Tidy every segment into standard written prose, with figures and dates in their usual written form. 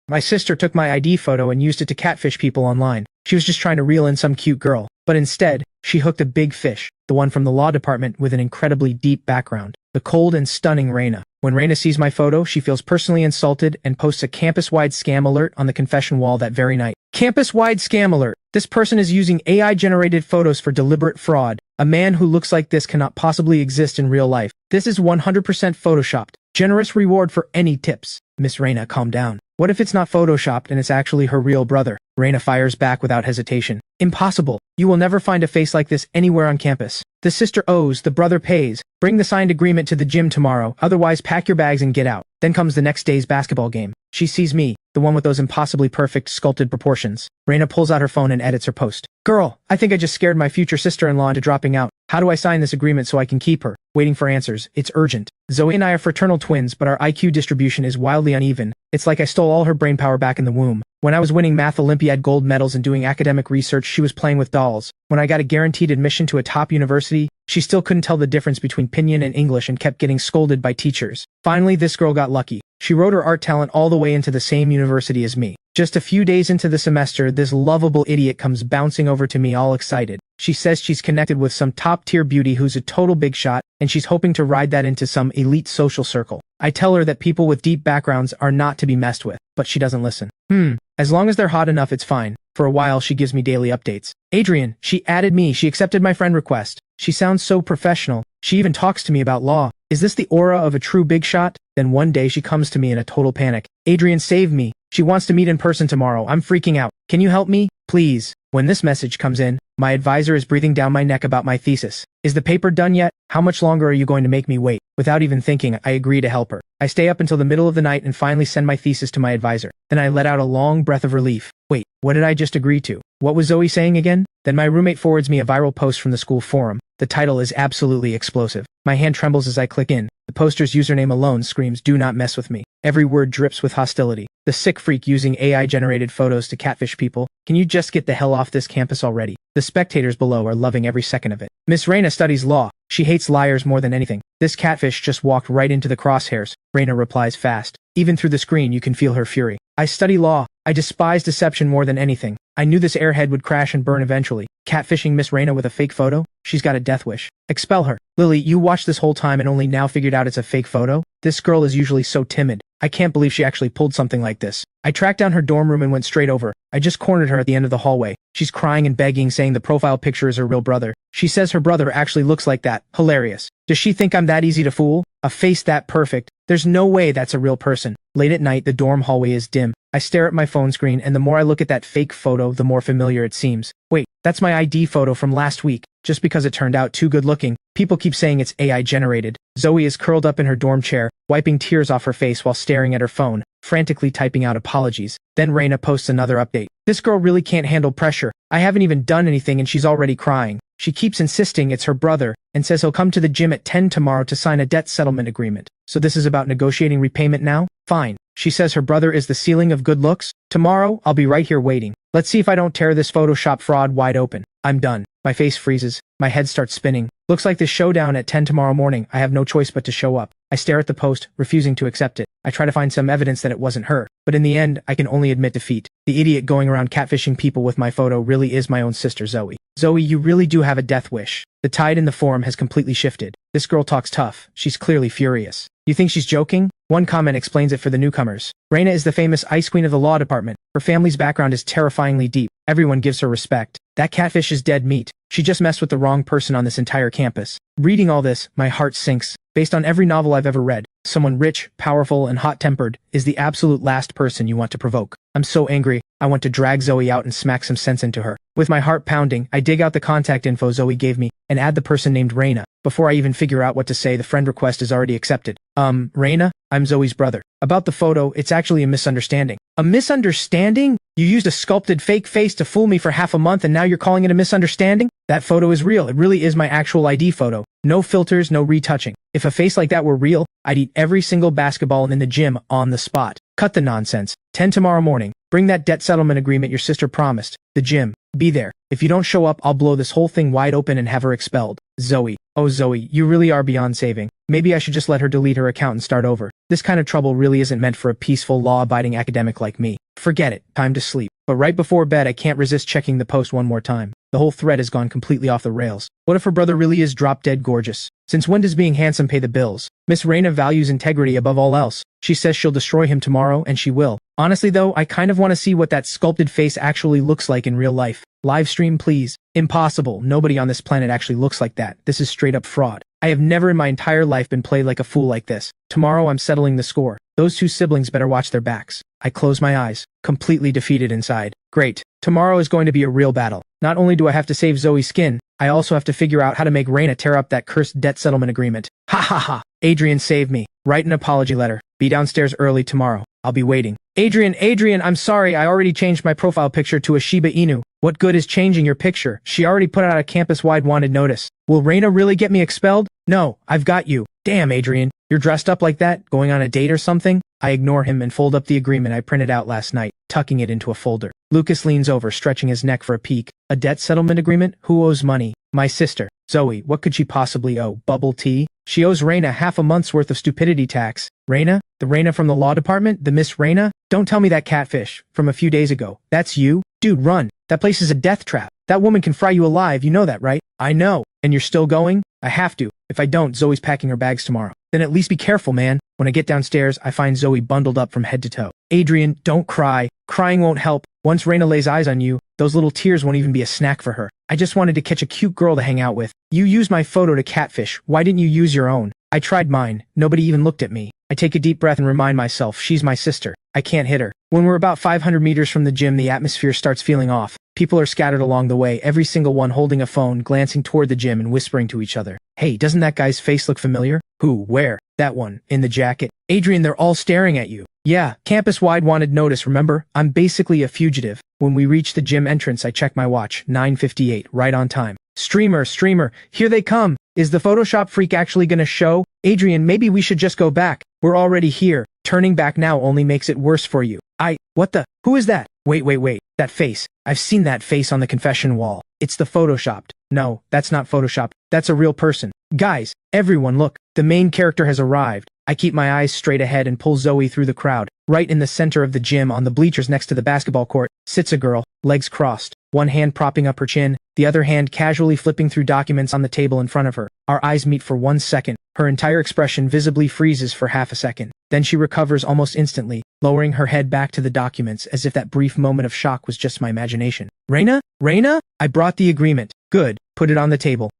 My sister took my ID photo and used it to catfish people online. She was just trying to reel in some cute girl. But instead, she hooked a big fish, the one from the law department with an incredibly deep background. The cold and stunning Reina. When Reina sees my photo, she feels personally insulted and posts a campus-wide scam alert on the confession wall that very night. Campus-wide scam alert. This person is using AI-generated photos for deliberate fraud. A man who looks like this cannot possibly exist in real life. This is 100% photoshopped. Generous reward for any tips. Miss Reina, calm down. What if it's not photoshopped and it's actually her real brother? Reina fires back without hesitation. Impossible. You will never find a face like this anywhere on campus. The sister owes, the brother pays. Bring the signed agreement to the gym tomorrow, otherwise pack your bags and get out. Then comes the next day's basketball game. She sees me, the one with those impossibly perfect sculpted proportions. Reina pulls out her phone and edits her post. Girl, I think I just scared my future sister-in-law into dropping out. How do I sign this agreement so I can keep her? Waiting for answers. It's urgent. Zoey and I are fraternal twins, but our IQ distribution is wildly uneven. It's like I stole all her brainpower back in the womb. When I was winning math Olympiad gold medals and doing academic research, she was playing with dolls. When I got a guaranteed admission to a top university, she still couldn't tell the difference between pinyin and English and kept getting scolded by teachers. Finally, this girl got lucky. She rode her art talent all the way into the same university as me. Just a few days into the semester, this lovable idiot comes bouncing over to me all excited. She says she's connected with some top-tier beauty who's a total big shot, and she's hoping to ride that into some elite social circle. I tell her that people with deep backgrounds are not to be messed with, but she doesn't listen. As long as they're hot enough, it's fine. For a while, she gives me daily updates. Adrian, she added me, she accepted my friend request. She sounds so professional. She even talks to me about law. Is this the aura of a true big shot? Then one day she comes to me in a total panic. Adrian, save me. She wants to meet in person tomorrow. I'm freaking out. Can you help me? Please. When this message comes in, my advisor is breathing down my neck about my thesis. Is the paper done yet? How much longer are you going to make me wait? Without even thinking, I agree to help her. I stay up until the middle of the night and finally send my thesis to my advisor. Then I let out a long breath of relief. Wait, what did I just agree to? What was Zoey saying again? Then my roommate forwards me a viral post from the school forum. The title is absolutely explosive. My hand trembles as I click in. The poster's username alone screams, "Do not mess with me." Every word drips with hostility. The sick freak using AI-generated photos to catfish people. Can you just get the hell off this campus already? The spectators below are loving every second of it. Miss Reina studies law. She hates liars more than anything. This catfish just walked right into the crosshairs. Reina replies fast. Even through the screen, you can feel her fury. I study law. I despise deception more than anything. I knew this airhead would crash and burn eventually. Catfishing Miss Reina with a fake photo? She's got a death wish. Expel her. Lily, you watched this whole time and only now figured out it's a fake photo? This girl is usually so timid. I can't believe she actually pulled something like this. I tracked down her dorm room and went straight over. I just cornered her at the end of the hallway. She's crying and begging, saying the profile picture is her real brother. She says her brother actually looks like that. Hilarious. Does she think I'm that easy to fool? A face that perfect? There's no way that's a real person. Late at night, the dorm hallway is dim. I stare at my phone screen, and the more I look at that fake photo, the more familiar it seems. Wait, that's my ID photo from last week. Just because it turned out too good looking, people keep saying it's AI generated. Zoey is curled up in her dorm chair, wiping tears off her face while staring at her phone, frantically typing out apologies. Then Reina posts another update. This girl really can't handle pressure. I haven't even done anything and she's already crying. She keeps insisting it's her brother, and says he'll come to the gym at 10 tomorrow to sign a debt settlement agreement. So this is about negotiating repayment now? Fine. She says her brother is the ceiling of good looks. Tomorrow, I'll be right here waiting. Let's see if I don't tear this Photoshop fraud wide open. I'm done. My face freezes. My head starts spinning. Looks like this showdown at 10 tomorrow morning. I have no choice but to show up. I stare at the post, refusing to accept it. I try to find some evidence that it wasn't her, but in the end, I can only admit defeat. The idiot going around catfishing people with my photo really is my own sister Zoey. Zoey, you really do have a death wish. The tide in the forum has completely shifted. This girl talks tough. She's clearly furious. You think she's joking? One comment explains it for the newcomers. Reina is the famous ice queen of the law department. Her family's background is terrifyingly deep. Everyone gives her respect. That catfish is dead meat. She just messed with the wrong person on this entire campus. Reading all this, my heart sinks. Based on every novel I've ever read, someone rich, powerful, and hot-tempered is the absolute last person you want to provoke. I'm so angry, I want to drag Zoey out and smack some sense into her. With my heart pounding, I dig out the contact info Zoey gave me and add the person named Reina. Before I even figure out what to say, the friend request is already accepted. Reina? I'm Zoey's brother. About the photo, it's actually a misunderstanding. A misunderstanding? You used a sculpted fake face to fool me for half a month and now you're calling it a misunderstanding? That photo is real. It really is my actual ID photo. No filters, no retouching. If a face like that were real, I'd eat every single basketball in the gym on the spot. Cut the nonsense. 10 tomorrow morning. Bring that debt settlement agreement your sister promised. The gym. Be there. If you don't show up, I'll blow this whole thing wide open and have her expelled. Zoey. Oh Zoey, you really are beyond saving. Maybe I should just let her delete her account and start over. This kind of trouble really isn't meant for a peaceful, law-abiding academic like me. Forget it, time to sleep. But right before bed I can't resist checking the post one more time. The whole thread has gone completely off the rails. What if her brother really is drop-dead gorgeous? Since when does being handsome pay the bills? Miss Reina values integrity above all else. She says she'll destroy him tomorrow, and she will. Honestly though, I kind of want to see what that sculpted face actually looks like in real life. Live stream please. Impossible, nobody on this planet actually looks like that. This is straight up fraud. I have never in my entire life been played like a fool like this. Tomorrow I'm settling the score. Those two siblings better watch their backs. I close my eyes, completely defeated inside. Great. Tomorrow is going to be a real battle. Not only do I have to save Zoey's skin, I also have to figure out how to make Reina tear up that cursed debt settlement agreement. Ha ha ha. Adrian saved me. Write an apology letter. Be downstairs early tomorrow. I'll be waiting. Adrian, I'm sorry, I already changed my profile picture to a Shiba Inu. What good is changing your picture? She already put out a campus-wide wanted notice. Will Reina really get me expelled? No, I've got you. Damn, Adrian. You're dressed up like that? Going on a date or something? I ignore him and fold up the agreement I printed out last night, tucking it into a folder. Lucas leans over, stretching his neck for a peek. A debt settlement agreement? Who owes money? My sister. Zoey, what could she possibly owe? Bubble tea? She owes Reina half a month's worth of stupidity tax. Reina? The Reina from the law department? The Miss Reina? Don't tell me that catfish from a few days ago. That's you? Dude, run. That place is a death trap. That woman can fry you alive, you know that, right? I know. And you're still going? I have to. If I don't, Zoey's packing her bags tomorrow. Then at least be careful, man. When I get downstairs, I find Zoey bundled up from head to toe. Adrian, don't cry. Crying won't help. Once Reina lays eyes on you, those little tears won't even be a snack for her. I just wanted to catch a cute girl to hang out with. You used my photo to catfish. Why didn't you use your own? I tried mine. Nobody even looked at me. I take a deep breath and remind myself, she's my sister. I can't hit her. When we're about 500 meters from the gym, the atmosphere starts feeling off. People are scattered along the way, every single one holding a phone, glancing toward the gym and whispering to each other. Hey, doesn't that guy's face look familiar? Who? Where? That one. In the jacket. Adrian, they're all staring at you. Yeah, campus-wide wanted notice, remember? I'm basically a fugitive. When we reach the gym entrance, I check my watch. 9:58, right on time. Streamer, here they come. Is the Photoshop freak actually gonna show? Adrian, maybe we should just go back. We're already here. Turning back now only makes it worse for you. What the? Who is that? Wait. That face. I've seen that face on the confession wall. It's the Photoshopped. No, that's not Photoshopped. That's a real person. Guys, everyone look. The main character has arrived. I keep my eyes straight ahead and pull Zoey through the crowd. Right in the center of the gym, on the bleachers next to the basketball court, sits a girl, legs crossed, one hand propping up her chin, the other hand casually flipping through documents on the table in front of her. Our eyes meet for 1 second. Her entire expression visibly freezes for half a second. Then she recovers almost instantly, lowering her head back to the documents as if that brief moment of shock was just my imagination. Reina? I brought the agreement. Good. Put it on the table.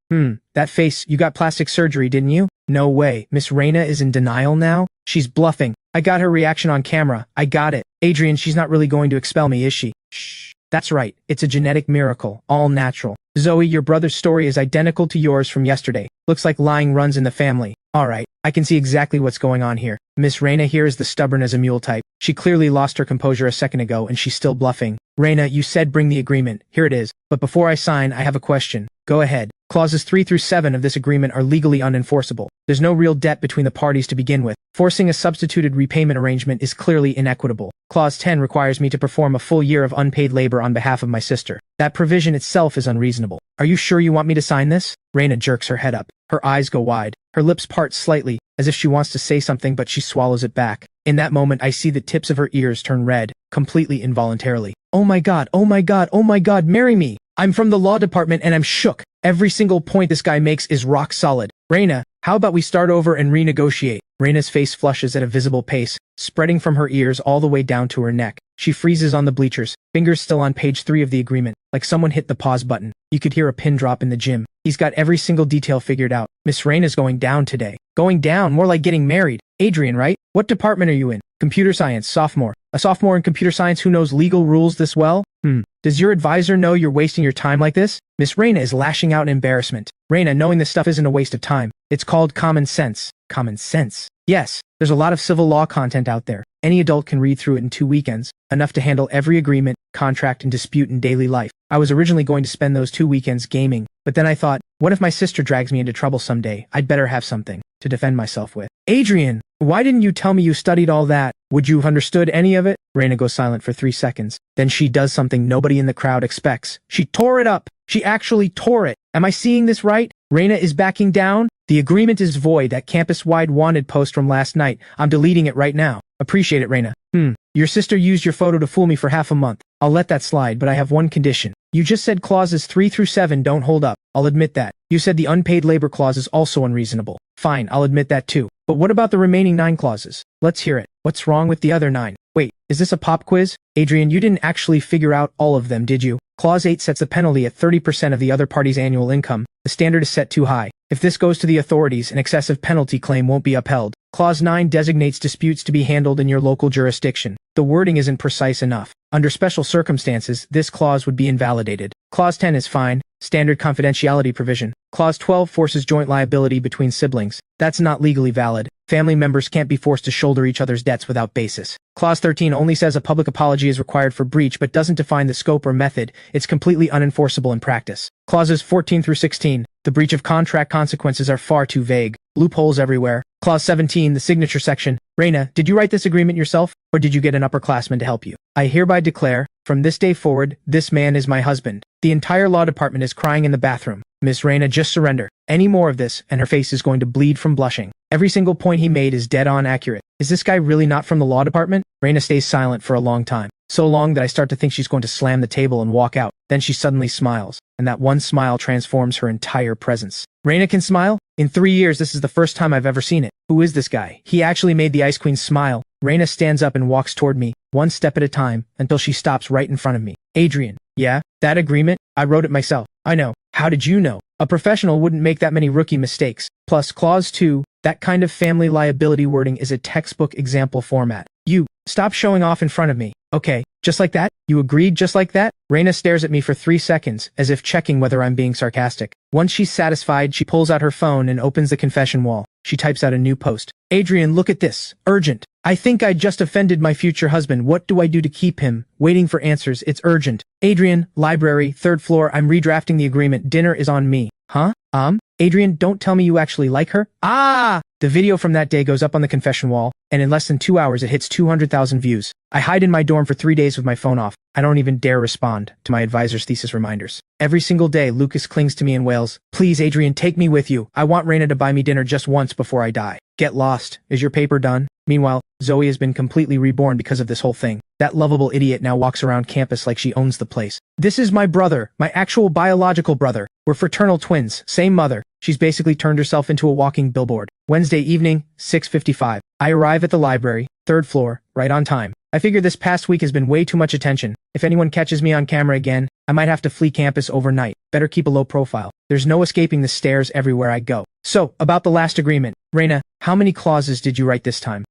That face, you got plastic surgery, didn't you? No way. Miss Reina is in denial now? She's bluffing. I got her reaction on camera. I got it. Adrian, she's not really going to expel me, is she? Shh. That's right. It's a genetic miracle. All natural. Zoey, your brother's story is identical to yours from yesterday. Looks like lying runs in the family. Alright, I can see exactly what's going on here. Miss Reina here is the stubborn as a mule type. She clearly lost her composure a second ago and she's still bluffing. Reina, you said bring the agreement. Here it is. But before I sign, I have a question. Go ahead. Clauses 3 through 7 of this agreement are legally unenforceable. There's no real debt between the parties to begin with. Forcing a substituted repayment arrangement is clearly inequitable. Clause 10 requires me to perform a full year of unpaid labor on behalf of my sister. That provision itself is unreasonable. Are you sure you want me to sign this? Reina jerks her head up. Her eyes go wide. Her lips part slightly, as if she wants to say something but she swallows it back. In that moment I see the tips of her ears turn red, completely involuntarily. Oh my god, marry me! I'm from the law department and I'm shook. Every single point this guy makes is rock solid. Reina, how about we start over and renegotiate? Reina's face flushes at a visible pace, spreading from her ears all the way down to her neck. She freezes on the bleachers, fingers still on page 3 of the agreement, like someone hit the pause button. You could hear a pin drop in the gym. He's got every single detail figured out. Miss Reina's going down today. Going down, more like getting married. Adrian, right? What department are you in? Computer science, sophomore. A sophomore in computer science who knows legal rules this well? Does your advisor know you're wasting your time like this? Miss Reina is lashing out in embarrassment. Reina, knowing this stuff isn't a waste of time. It's called common sense. Common sense. Yes, there's a lot of civil law content out there. Any adult can read through it in 2 weekends, enough to handle every agreement, contract, and dispute in daily life. I was originally going to spend those 2 weekends gaming, but then I thought, what if my sister drags me into trouble someday? I'd better have something to defend myself with. Adrian, why didn't you tell me you studied all that? Would you have understood any of it? Reina goes silent for 3 seconds. Then she does something nobody in the crowd expects. She tore it up. She actually tore it. Am I seeing this right? Reina is backing down? The agreement is void. That campus-wide wanted post from last night. I'm deleting it right now. Appreciate it, Reina. Your sister used your photo to fool me for half a month. I'll let that slide, but I have one condition. You just said clauses 3 through 7 don't hold up. I'll admit that. You said the unpaid labor clause is also unreasonable. Fine, I'll admit that too. But what about the remaining 9 clauses? Let's hear it. What's wrong with the other 9? Wait, is this a pop quiz? Adrian, you didn't actually figure out all of them, did you? Clause 8 sets the penalty at 30% of the other party's annual income. The standard is set too high. If this goes to the authorities, an excessive penalty claim won't be upheld. Clause 9 designates disputes to be handled in your local jurisdiction. The wording isn't precise enough. Under special circumstances, this clause would be invalidated. Clause 10 is fine. Standard confidentiality provision. Clause 12 forces joint liability between siblings. That's not legally valid. Family members can't be forced to shoulder each other's debts without basis. Clause 13 only says a public apology is required for breach but doesn't define the scope or method. It's completely unenforceable in practice. Clauses 14 through 16. The breach of contract consequences are far too vague. Loopholes everywhere. Clause 17, the signature section. Reina, did you write this agreement yourself, or did you get an upperclassman to help you? I hereby declare, from this day forward, this man is my husband. The entire law department is crying in the bathroom. Miss Reina, just surrender. Any more of this, and her face is going to bleed from blushing. Every single point he made is dead-on accurate. Is this guy really not from the law department? Reina stays silent for a long time. So long that I start to think she's going to slam the table and walk out. Then she suddenly smiles, and that one smile transforms her entire presence. Reina can smile? In 3 years, this is the first time I've ever seen it. Who is this guy? He actually made the Ice Queen smile. Reina stands up and walks toward me, one step at a time, until she stops right in front of me. Adrian. Yeah? That agreement? I wrote it myself. I know. How did you know? A professional wouldn't make that many rookie mistakes. Plus, Clause 2, that kind of family liability wording is a textbook example format. You, stop showing off in front of me. Okay, just like that? You agreed just like that? Reina stares at me for 3 seconds, as if checking whether I'm being sarcastic. Once she's satisfied, she pulls out her phone and opens the confession wall. She types out a new post. Adrian, look at this. Urgent. I think I just offended my future husband. What do I do to keep him? Waiting for answers. It's urgent. Adrian, library, 3rd floor. I'm redrafting the agreement. Dinner is on me. Huh? Adrian, don't tell me you actually like her? Ah! The video from that day goes up on the confession wall, and in less than 2 hours it hits 200,000 views. I hide in my dorm for 3 days with my phone off. I don't even dare respond to my advisor's thesis reminders. Every single day, Lucas clings to me and wails, "Please, Adrian, take me with you. I want Reina to buy me dinner just once before I die." Get lost. Is your paper done? Meanwhile, Zoey has been completely reborn because of this whole thing. That lovable idiot now walks around campus like she owns the place. This is my brother, my actual biological brother. We're fraternal twins, same mother. She's basically turned herself into a walking billboard. Wednesday evening, 6:55. I arrive at the library, 3rd floor, right on time. I figure this past week has been way too much attention. If anyone catches me on camera again, I might have to flee campus overnight. Better keep a low profile. There's no escaping the stares everywhere I go. So, about the last agreement. Reina, how many clauses did you write this time?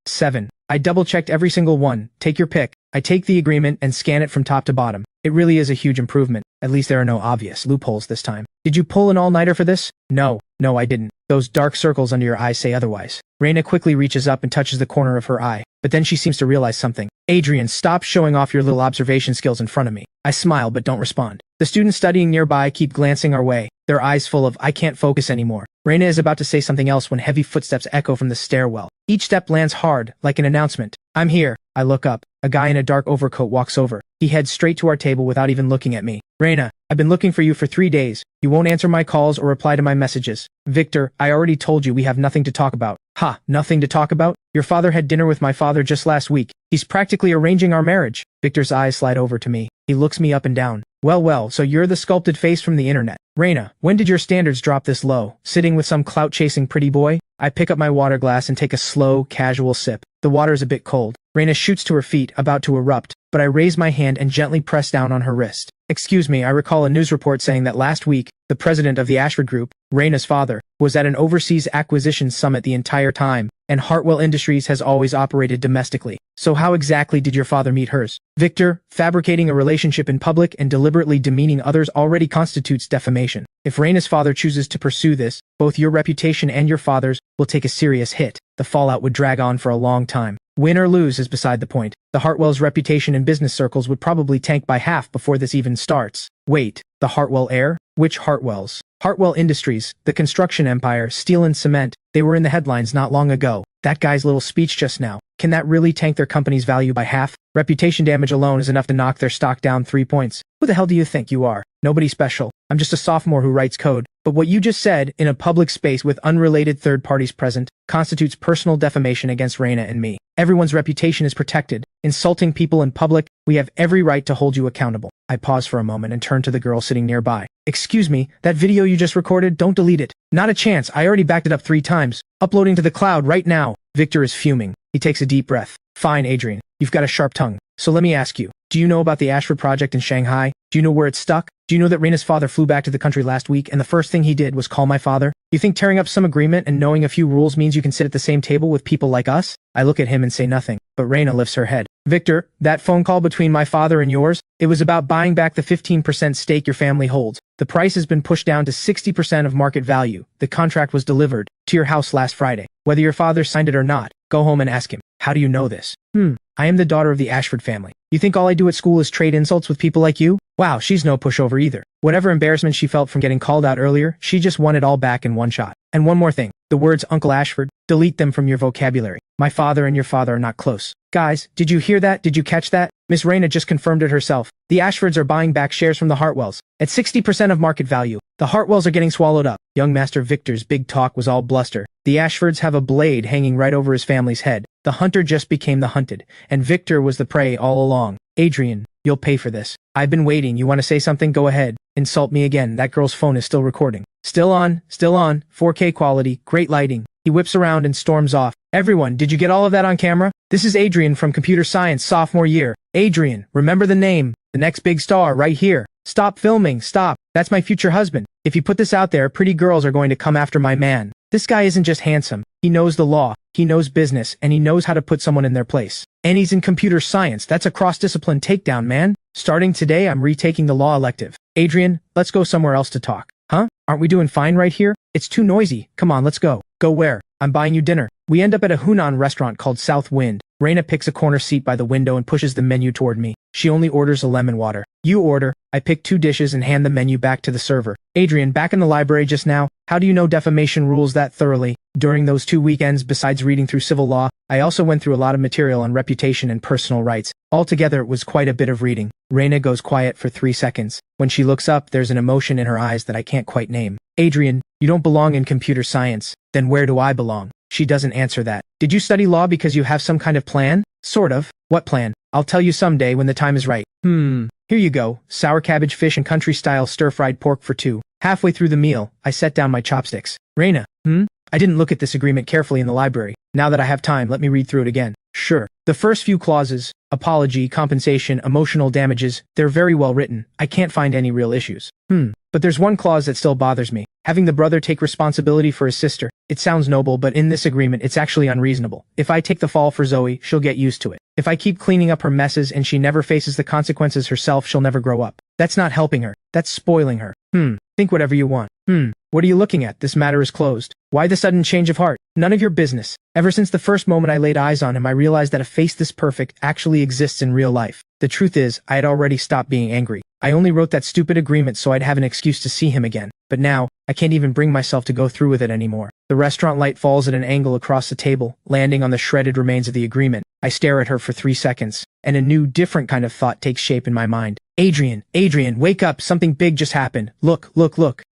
7. I double-checked every single one. Take your pick. I take the agreement and scan it from top to bottom. It really is a huge improvement. At least there are no obvious loopholes this time. Did you pull an all-nighter for this? No, I didn't. Those dark circles under your eyes say otherwise. Reina quickly reaches up and touches the corner of her eye, but then she seems to realize something. Adrian, stop showing off your little observation skills in front of me. I smile but don't respond. The students studying nearby keep glancing our way, their eyes full of, I can't focus anymore. Reina is about to say something else when heavy footsteps echo from the stairwell. Each step lands hard, like an announcement. I'm here. I look up. A guy in a dark overcoat walks over. He heads straight to our table without even looking at me. Reina, I've been looking for you for 3 days. You won't answer my calls or reply to my messages. Victor, I already told you we have nothing to talk about. Ha, nothing to talk about? Your father had dinner with my father just last week. He's practically arranging our marriage. Victor's eyes slide over to me. He looks me up and down. Well, so you're the sculpted face from the internet. Reina, when did your standards drop this low? Sitting with some clout-chasing pretty boy? I pick up my water glass and take a slow, casual sip. The water's a bit cold. Reina shoots to her feet, about to erupt, but I raise my hand and gently press down on her wrist. Excuse me, I recall a news report saying that last week, the president of the Ashford Group, Reina's father, was at an overseas acquisitions summit the entire time, and Hartwell Industries has always operated domestically. So how exactly did your father meet hers? Victor, fabricating a relationship in public and deliberately demeaning others already constitutes defamation. If Reina's father chooses to pursue this, both your reputation and your father's will take a serious hit. The fallout would drag on for a long time. Win or lose is beside the point. The Hartwell's reputation in business circles would probably tank by half before this even starts. Wait, the Hartwell heir? Which Hartwells? Hartwell Industries, the construction empire, steel and cement, they were in the headlines not long ago. That guy's little speech just now, can that really tank their company's value by half? Reputation damage alone is enough to knock their stock down 3 points. Who the hell do you think you are? Nobody special. I'm just a sophomore who writes code. But what you just said, in a public space with unrelated third parties present, constitutes personal defamation against Reina and me. Everyone's reputation is protected. Insulting people in public, we have every right to hold you accountable. I pause for a moment and turn to the girl sitting nearby. Excuse me, that video you just recorded, don't delete it. Not a chance, I already backed it up 3 times. Uploading to the cloud right now. Victor is fuming. He takes a deep breath. Fine, Adrian. You've got a sharp tongue. So let me ask you, do you know about the Ashford project in Shanghai? Do you know where it's stuck? Do you know that Reina's father flew back to the country last week and the first thing he did was call my father? You think tearing up some agreement and knowing a few rules means you can sit at the same table with people like us? I look at him and say nothing, but Reina lifts her head. Victor, that phone call between my father and yours, it was about buying back the 15% stake your family holds. The price has been pushed down to 60% of market value. The contract was delivered to your house last Friday. Whether your father signed it or not, go home and ask him. How do you know this? I am the daughter of the Ashford family. You think all I do at school is trade insults with people like you? Wow, she's no pushover either. Whatever embarrassment she felt from getting called out earlier, she just won it all back in one shot. And one more thing. The words Uncle Ashford, delete them from your vocabulary. My father and your father are not close. Guys, did you hear that? Did you catch that? Miss Reina just confirmed it herself. The Ashfords are buying back shares from the Hartwells. At 60% of market value, the Hartwells are getting swallowed up. Young Master Victor's big talk was all bluster. The Ashfords have a blade hanging right over his family's head. The hunter just became the hunted, and Victor was the prey all along. Adrian, you'll pay for this. I've been waiting. You want to say something? Go ahead. Insult me again. That girl's phone is still recording. Still on, 4K quality, great lighting. He whips around and storms off. Everyone, did you get all of that on camera? This is Adrian from Computer Science sophomore year. Adrian, remember the name. The next big star right here. Stop filming, stop. That's my future husband. If you put this out there, pretty girls are going to come after my man. This guy isn't just handsome. He knows the law, he knows business, and he knows how to put someone in their place. And he's in computer science. That's a cross-discipline takedown, man. Starting today, I'm retaking the law elective. Adrian, let's go somewhere else to talk. Huh? Aren't we doing fine right here? It's too noisy. Come on, let's go. Go where? I'm buying you dinner. We end up at a Hunan restaurant called South Wind. Reina picks a corner seat by the window and pushes the menu toward me. She only orders a lemon water. You order. I pick 2 dishes and hand the menu back to the server. Adrian, back in the library just now, how do you know defamation rules that thoroughly? During those 2 weekends, besides reading through civil law, I also went through a lot of material on reputation and personal rights. Altogether, it was quite a bit of reading. Reina goes quiet for 3 seconds. When she looks up, there's an emotion in her eyes that I can't quite name. Adrian, you don't belong in computer science. Then where do I belong? She doesn't answer that. Did you study law because you have some kind of plan? Sort of. What plan? I'll tell you someday when the time is right. Here you go. Sour cabbage fish and country-style stir-fried pork for 2. Halfway through the meal, I set down my chopsticks. Reina, I didn't look at this agreement carefully in the library. Now that I have time, let me read through it again. Sure. The first few clauses, apology, compensation, emotional damages, they're very well written. I can't find any real issues. But there's one clause that still bothers me. Having the brother take responsibility for his sister. It sounds noble, but in this agreement, it's actually unreasonable. If I take the fall for Zoey, she'll get used to it. If I keep cleaning up her messes and she never faces the consequences herself, she'll never grow up. That's not helping her. That's spoiling her. Think whatever you want. What are you looking at? This matter is closed. Why the sudden change of heart? None of your business. Ever since the first moment I laid eyes on him, I realized that a face this perfect actually exists in real life. The truth is, I had already stopped being angry. I only wrote that stupid agreement so I'd have an excuse to see him again. But now, I can't even bring myself to go through with it anymore. The restaurant light falls at an angle across the table, landing on the shredded remains of the agreement. I stare at her for 3 seconds, and a new, different kind of thought takes shape in my mind. Adrian, wake up, something big just happened. Look.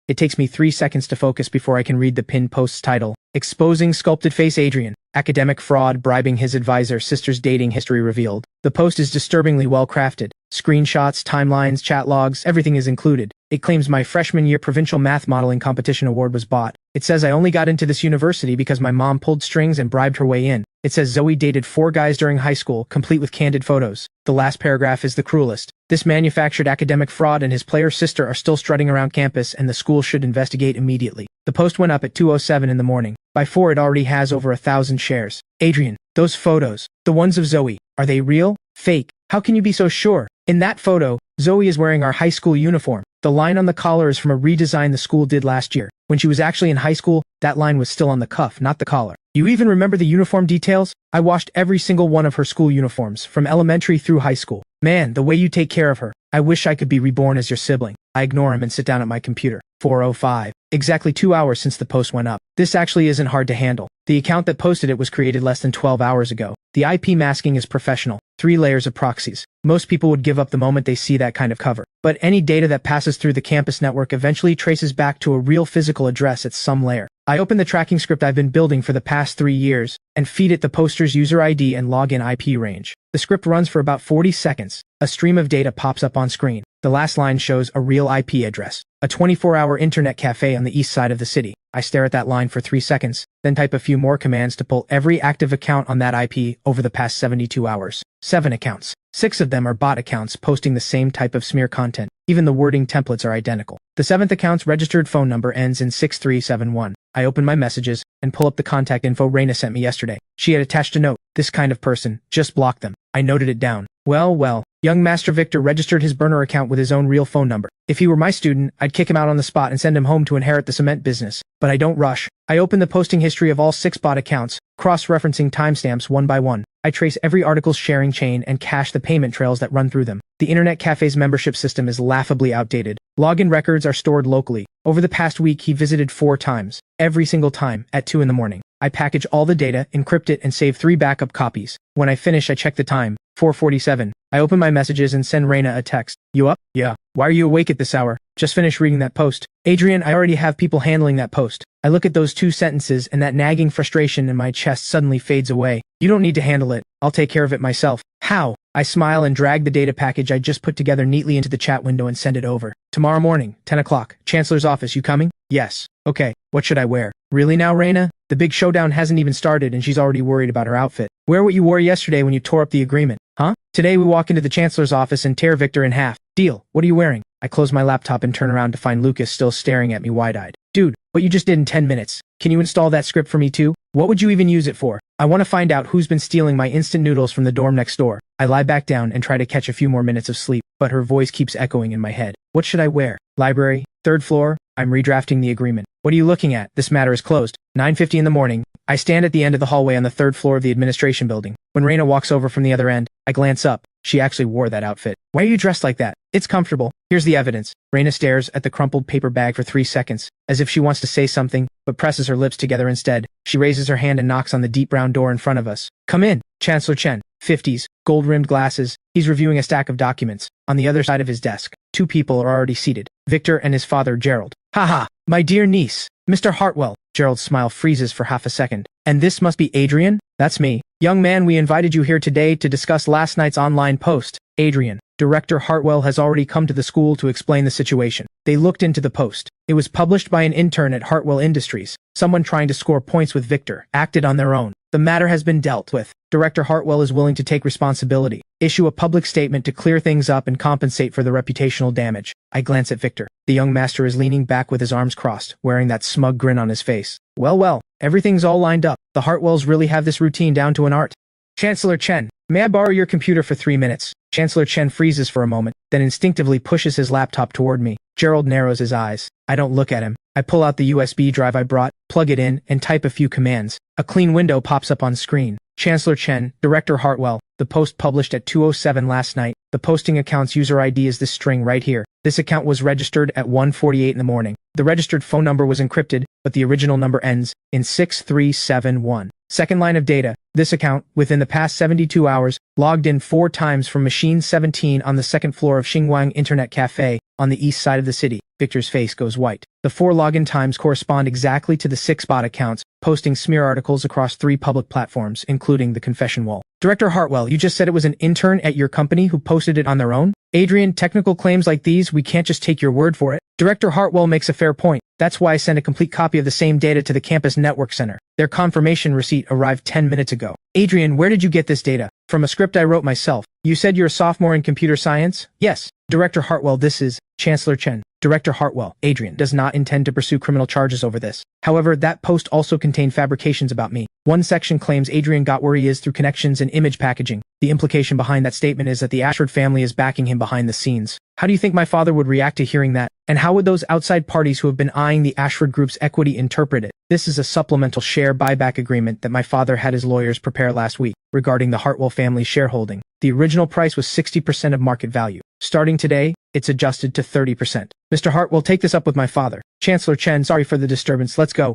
It takes me 3 seconds to focus before I can read the pinned post's title. Exposing sculpted face Adrian. Academic fraud, bribing his advisor, sister's dating history revealed. The post is disturbingly well crafted. Screenshots, timelines, chat logs, everything is included. It claims my freshman year provincial math modeling competition award was bought. It says I only got into this university because my mom pulled strings and bribed her way in. It says Zoey dated 4 guys during high school, complete with candid photos. The last paragraph is the cruelest. This manufactured academic fraud and his player sister are still strutting around campus and the school should investigate immediately. The post went up at 2:07 in the morning. By 4 it already has over 1,000 shares. Adrian, those photos, the ones of Zoey, are they real? Fake? How can you be so sure? In that photo, Zoey is wearing our high school uniform. The line on the collar is from a redesign the school did last year. When she was actually in high school, that line was still on the cuff, not the collar. You even remember the uniform details? I washed every single one of her school uniforms, from elementary through high school. Man, the way you take care of her. I wish I could be reborn as your sibling. I ignore him and sit down at my computer. 4:05. Exactly 2 hours since the post went up. This actually isn't hard to handle. The account that posted it was created less than 12 hours ago. The IP masking is professional. 3 layers of proxies. Most people would give up the moment they see that kind of cover. But any data that passes through the campus network eventually traces back to a real physical address at some layer. I open the tracking script I've been building for the past 3 years and feed it the poster's user ID and login IP range. The script runs for about 40 seconds. A stream of data pops up on screen. The last line shows a real IP address. A 24-hour internet cafe on the east side of the city. I stare at that line for 3 seconds, then type a few more commands to pull every active account on that IP over the past 72 hours. 7 accounts. 6 of them are bot accounts posting the same type of smear content. Even the wording templates are identical. The 7th account's registered phone number ends in 6371. I open my messages and pull up the contact info Reina sent me yesterday. She had attached a note. This kind of person, just block them. I noted it down. Well, young Master Victor registered his burner account with his own real phone number. If he were my student, I'd kick him out on the spot and send him home to inherit the cement business. But I don't rush. I open the posting history of all 6 bot accounts, cross-referencing timestamps one by one. I trace every article's sharing chain and cache the payment trails that run through them. The internet cafe's membership system is laughably outdated. Login records are stored locally. Over the past week, he visited 4 times. Every single time, at 2 in the morning. I package all the data, encrypt it, and save 3 backup copies. When I finish, I check the time. 4:47. I open my messages and send Reina a text. You up? Yeah. Why are you awake at this hour? Just finished reading that post. Adrian, I already have people handling that post. I look at those 2 sentences and that nagging frustration in my chest suddenly fades away. You don't need to handle it. I'll take care of it myself. How? I smile and drag the data package I just put together neatly into the chat window and send it over. Tomorrow morning, 10 o'clock. Chancellor's office, you coming? Yes. Okay. What should I wear? Really now, Reina? The big showdown hasn't even started and she's already worried about her outfit. Wear what you wore yesterday when you tore up the agreement. Huh? Today we walk into the Chancellor's office and tear Victor in half. Deal. What are you wearing? I close my laptop and turn around to find Lucas still staring at me wide-eyed. Dude, what you just did in 10 minutes. Can you install that script for me too? What would you even use it for? I want to find out who's been stealing my instant noodles from the dorm next door. I lie back down and try to catch a few more minutes of sleep, but her voice keeps echoing in my head. What should I wear? Library? 3rd floor? I'm redrafting the agreement. What are you looking at? This matter is closed. 9:50 in the morning. I stand at the end of the hallway on the 3rd floor of the administration building. When Reina walks over from the other end, I glance up. She actually wore that outfit. Why are you dressed like that? It's comfortable. Here's the evidence. Reina stares at the crumpled paper bag for 3 seconds, as if she wants to say something, but presses her lips together instead. She raises her hand and knocks on the deep brown door in front of us. Come in. Chancellor Chen, 50s, gold-rimmed glasses. He's reviewing a stack of documents. On the other side of his desk, 2 people are already seated. Victor and his father, Gerald. Haha, my dear niece. Mr. Hartwell. Gerald's smile freezes for half a second. And this must be Adrian? That's me. Young man, we invited you here today to discuss last night's online post. Adrian. Director Hartwell has already come to the school to explain the situation. They looked into the post. It was published by an intern at Hartwell Industries. Someone trying to score points with Victor acted on their own. The matter has been dealt with. Director Hartwell is willing to take responsibility, issue a public statement to clear things up and compensate for the reputational damage. I glance at Victor. The young master is leaning back with his arms crossed, wearing that smug grin on his face. Well, everything's all lined up. The Hartwells really have this routine down to an art. Chancellor Chen, may I borrow your computer for 3 minutes? Chancellor Chen freezes for a moment, then instinctively pushes his laptop toward me. Gerald narrows his eyes. I don't look at him. I pull out the USB drive I brought, plug it in, and type a few commands. A clean window pops up on screen. Chancellor Chen, Director Hartwell, the post published at 2:07 last night. The posting account's user ID is this string right here. This account was registered at 1:48 in the morning. The registered phone number was encrypted, but the original number ends in 6371. Second line of data. This account, within the past 72 hours, logged in 4 times from machine 17 on the 2nd floor of Xinguang Internet Cafe, on the east side of the city. Victor's face goes white. The 4 login times correspond exactly to the 6 bot accounts, posting smear articles across 3 public platforms, including the confession wall. Director Hartwell, you just said it was an intern at your company who posted it on their own? Adrian, technical claims like these, we can't just take your word for it. Director Hartwell makes a fair point. That's why I sent a complete copy of the same data to the campus network center. Their confirmation receipt arrived 10 minutes ago. Adrian, where did you get this data? From a script I wrote myself. You said you're a sophomore in computer science? Yes. Director Hartwell, this is Chancellor Chen. Director Hartwell, Adrian does not intend to pursue criminal charges over this. However, that post also contained fabrications about me. One section claims Adrian got where he is through connections and image packaging. The implication behind that statement is that the Ashford family is backing him behind the scenes. How do you think my father would react to hearing that? And how would those outside parties who have been eyeing the Ashford Group's equity interpret it? This is a supplemental share buyback agreement that my father had his lawyers prepare last week regarding the Hartwell family's shareholding. The original price was 60% of market value. Starting today, it's adjusted to 30%. Mr. Hartwell, take this up with my father. Chancellor Chen, sorry for the disturbance. Let's go.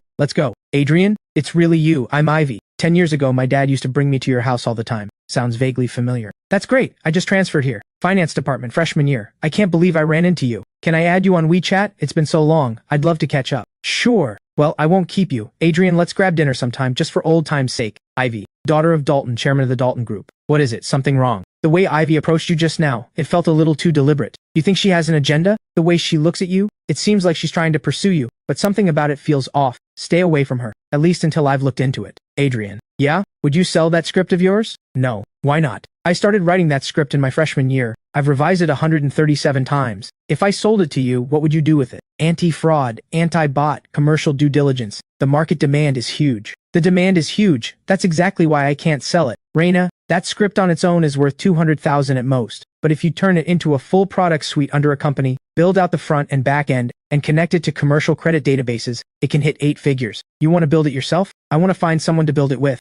Adrian? It's really you, I'm Ivy. 10 years ago my dad used to bring me to your house all the time. Sounds vaguely familiar. That's great, I just transferred here. Finance department, freshman year. I can't believe I ran into you. Can I add you on WeChat? It's been so long, I'd love to catch up. Sure. Well, I won't keep you. Adrian, let's grab dinner sometime just for old time's sake. Ivy, daughter of Dalton, chairman of the Dalton Group. What is it, something wrong? The way Ivy approached you just now, it felt a little too deliberate. You think she has an agenda? The way she looks at you? It seems like she's trying to pursue you, but something about it feels off. Stay away from her, at least until I've looked into it. Adrian. Yeah? Would you sell that script of yours? No. Why not? I started writing that script in my freshman year. I've revised it 137 times. If I sold it to you, what would you do with it? Anti-fraud, anti-bot, commercial due diligence. The market demand is huge. The demand is huge. That's exactly why I can't sell it. Reina, that script on its own is worth $200,000 at most. But if you turn it into a full product suite under a company, build out the front and back end, and connect it to commercial credit databases, it can hit 8 figures. You want to build it yourself? I want to find someone to build it with.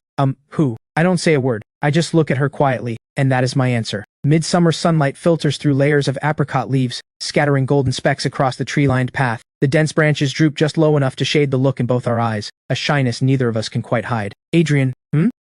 Who? I don't say a word. I just look at her quietly, and that is my answer. Midsummer sunlight filters through layers of apricot leaves, scattering golden specks across the tree-lined path. The dense branches droop just low enough to shade the look in both our eyes, a shyness neither of us can quite hide. Adrian,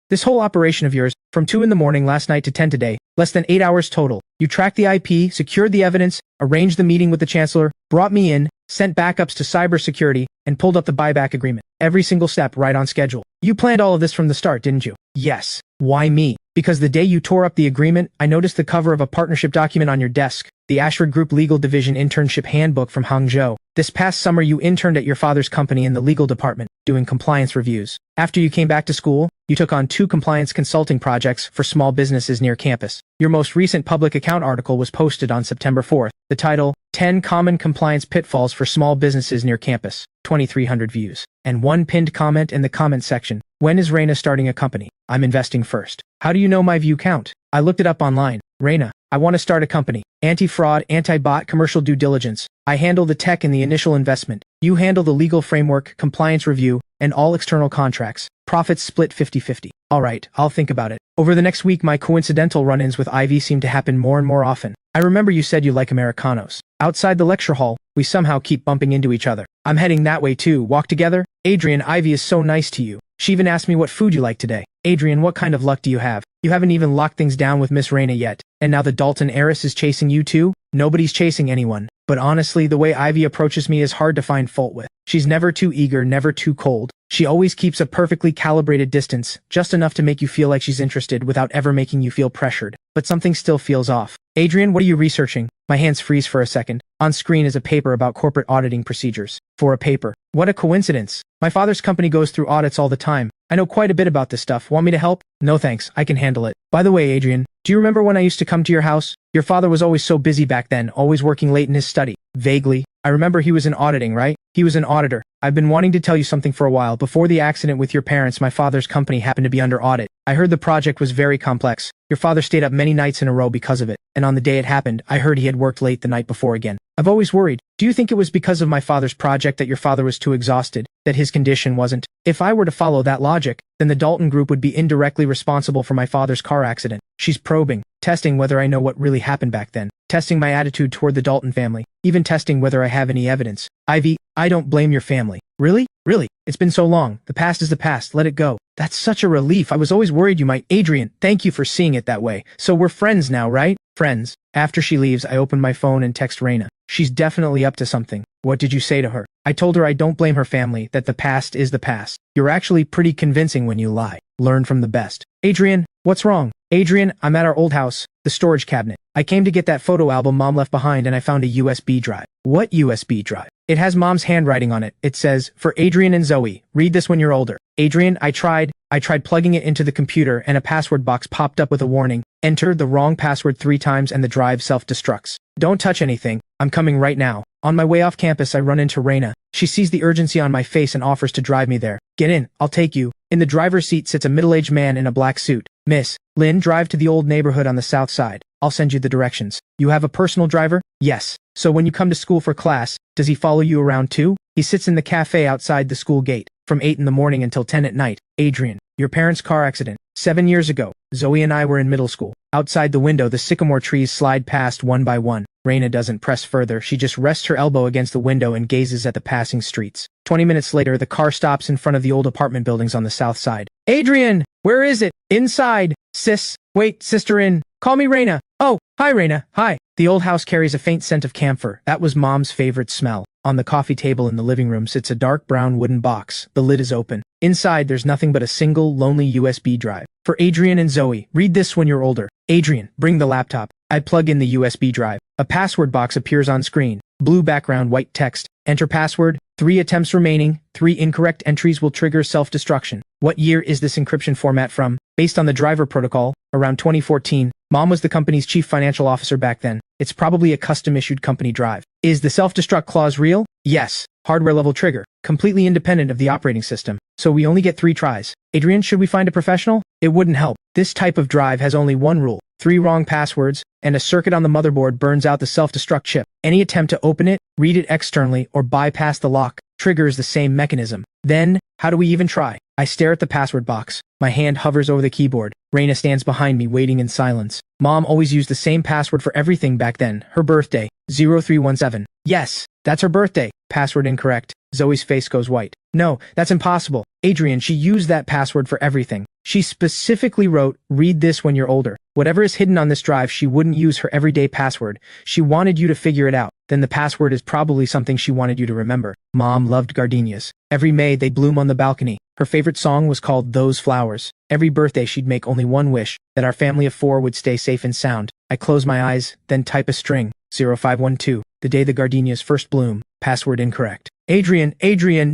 This whole operation of yours, from 2 in the morning last night to 10 today, less than 8 hours total. You tracked the IP, secured the evidence, arranged the meeting with the chancellor, brought me in, sent backups to cybersecurity, and pulled up the buyback agreement. Every single step right on schedule. You planned all of this from the start, didn't you? Yes. Why me? Because the day you tore up the agreement, I noticed the cover of a partnership document on your desk, the Ashford Group Legal Division Internship Handbook from Hangzhou. This past summer you interned at your father's company in the legal department, doing compliance reviews. After you came back to school, you took on 2 compliance consulting projects for small businesses near campus. Your most recent public account article was posted on September 4th. The title, 10 Common Compliance Pitfalls for Small Businesses Near Campus, 2,300 views. And 1 pinned comment in the comment section. When is Reina starting a company? I'm investing first. How do you know my view count? I looked it up online. Reina, I want to start a company. Anti-fraud, anti-bot, commercial due diligence. I handle the tech and the initial investment. You handle the legal framework, compliance review, and all external contracts. Profits split 50-50. Alright, I'll think about it. Over the next week my coincidental run-ins with Ivy seem to happen more and more often. I remember you said you like Americanos. Outside the lecture hall, we somehow keep bumping into each other. I'm heading that way too. Walk together? Adrian, Ivy is so nice to you. She even asked me what food you like today. Adrian, what kind of luck do you have? You haven't even locked things down with Miss Reina yet. And now the Dalton heiress is chasing you too? Nobody's chasing anyone. But honestly, the way Ivy approaches me is hard to find fault with. She's never too eager, never too cold. She always keeps a perfectly calibrated distance, just enough to make you feel like she's interested without ever making you feel pressured. But something still feels off. Adrian, what are you researching? My hands freeze for a second. On screen is a paper about corporate auditing procedures. For a paper. What a coincidence. My father's company goes through audits all the time. I know quite a bit about this stuff. Want me to help? No thanks, I can handle it. By the way, Adrian, do you remember when I used to come to your house? Your father was always so busy back then, always working late in his study. Vaguely. I remember he was in auditing, right? He was an auditor. I've been wanting to tell you something for a while. Before the accident with your parents, my father's company happened to be under audit. I heard the project was very complex. Your father stayed up many nights in a row because of it. And on the day it happened, I heard he had worked late the night before again. I've always worried. Do you think it was because of my father's project that your father was too exhausted, that his condition wasn't? If I were to follow that logic, then the Dalton Group would be indirectly responsible for my father's car accident. She's probing, testing whether I know what really happened back then, testing my attitude toward the Dalton family, even testing whether I have any evidence. Ivy, I don't blame your family. Really? Really? It's been so long. The past is the past. Let it go. That's such a relief. I was always worried you might. Adrian, thank you for seeing it that way. So we're friends now, right? Friends. After she leaves, I open my phone and text Reina. She's definitely up to something. What did you say to her? I told her I don't blame her family, that the past is the past. You're actually pretty convincing when you lie. Learn from the best. Adrian, what's wrong? Adrian, I'm at our old house, the storage cabinet. I came to get that photo album Mom left behind and I found a USB drive. What USB drive? It has Mom's handwriting on it. It says, for Adrian and Zoey, read this when you're older. Adrian, I tried plugging it into the computer and a password box popped up with a warning. Enter the wrong password 3 times and the drive self-destructs. Don't touch anything. I'm coming right now. On my way off campus, I run into Reina. She sees the urgency on my face and offers to drive me there. Get in, I'll take you. In the driver's seat sits a middle-aged man in a black suit. Miss Lynn, drive to the old neighborhood on the south side. I'll send you the directions. You have a personal driver? Yes. So when you come to school for class, does he follow you around too? He sits in the cafe outside the school gate, from 8 in the morning until 10 at night. Adrian, your parents' car accident. 7 years ago, Zoey and I were in middle school. Outside the window, the sycamore trees slide past one by one. Reina doesn't press further, she just rests her elbow against the window and gazes at the passing streets. 20 minutes later, the car stops in front of the old apartment buildings on the south side. Adrian! Where is it? Inside! Sis! Wait, sister in! Call me Reina! Oh, hi Reina, hi! The old house carries a faint scent of camphor. That was Mom's favorite smell. On the coffee table in the living room sits a dark brown wooden box. The lid is open. Inside, there's nothing but a single, lonely USB drive. For Adrian and Zoey, read this when you're older. Adrian, bring the laptop. I plug in the USB drive. A password box appears on screen. Blue background, white text. Enter password. 3 attempts remaining. 3 incorrect entries will trigger self-destruction. What year is this encryption format from? Based on the driver protocol, around 2014. Mom was the company's chief financial officer back then. It's probably a custom-issued company drive. Is the self-destruct clause real? Yes. Hardware-level trigger. Completely independent of the operating system. So we only get 3 tries. Adrian, should we find a professional? It wouldn't help. This type of drive has only one rule. 3 wrong passwords, and a circuit on the motherboard burns out the self-destruct chip. Any attempt to open it, read it externally, or bypass the lock triggers the same mechanism. Then, how do we even try? I stare at the password box. My hand hovers over the keyboard. Reina stands behind me, waiting in silence. Mom always used the same password for everything back then. Her birthday, 0317. Yes, that's her birthday. Password incorrect. Zoey's face goes white. No, that's impossible. Adrian, she used that password for everything. She specifically wrote, read this when you're older. Whatever is hidden on this drive, she wouldn't use her everyday password. She wanted you to figure it out. Then the password is probably something she wanted you to remember. Mom loved gardenias. Every May, they bloom on the balcony. Her favorite song was called Those Flowers. Every birthday, she'd make only one wish, that our family of 4 would stay safe and sound. I close my eyes, then type a string. 0512. The day the gardenias first bloom. Password incorrect. Adrian,